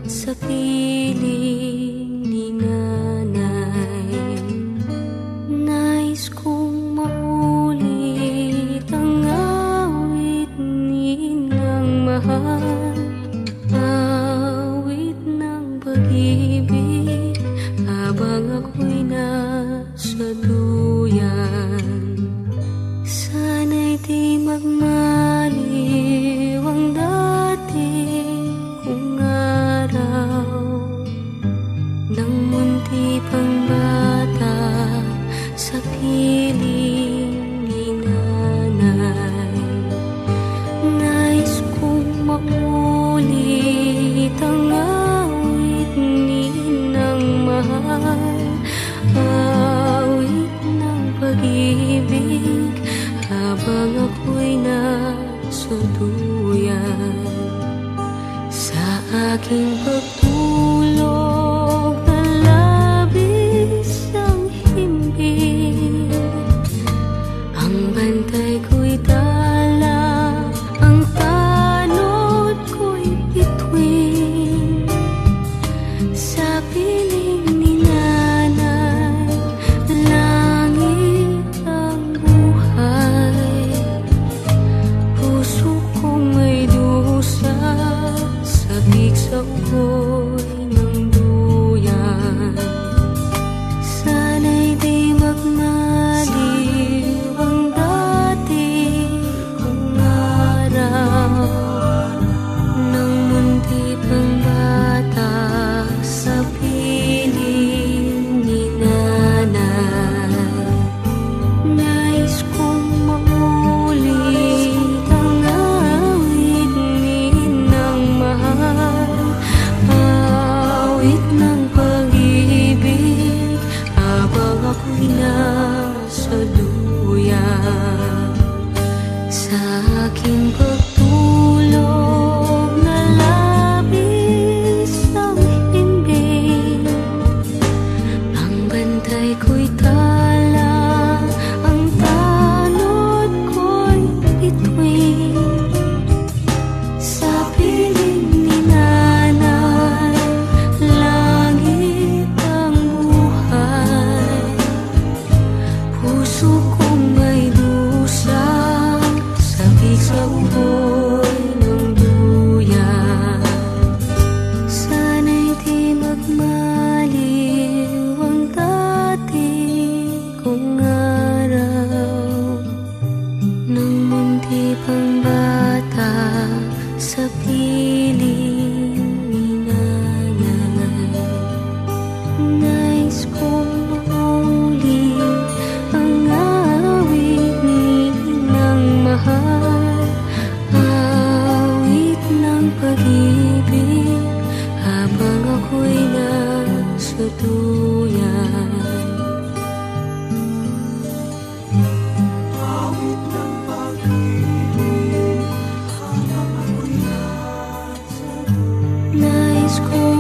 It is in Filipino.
sa piling ni nanay. Nais kong maulit ang awit ni Inang mahal, awit ng pag-ibig habang ako'y nasa duyan. Sana'y di magmaliw ang dati kong araw, nang munti pang bata sa piling ni nanay. Nais kong maulit ang awit ni Inang mahal, awit ng pag-ibig habang ako'y nasa duyan. Sa aking pagtulog na labis ang himbing, ang bantay ko'y tala, ang tanod ko'y bituin. Sa piling ni nanay, langit ang buhay. Puso kong may dusa, sabik sa ugoy ng duyan. Sana'y di magmaliw ang dati kong araw, nang munti pang bata sa piling ni nanay. Nais kong maulit ang awit ni Inang mahal, awit ng pag-ibig habang ako'y nasa duyan. Sa aking pagtulog na labis ang himbing, ang bantay ko'y tala, ang tanod ko'y bituin. Sa piling ni nanay, langit ang buhay. Puso kong may dusa, sabik sa ugoy ng duyan. Sana'y di magmaliw ang dati kong araw, nang munti pang bata sa piling ni nanay. Nais kong maulit ang awit ni Inang mahal, awit ng pag-ibig habang ako'y nasa duyan. Awit ng pag-ibig habang ako'y nasa duyan. Nais kong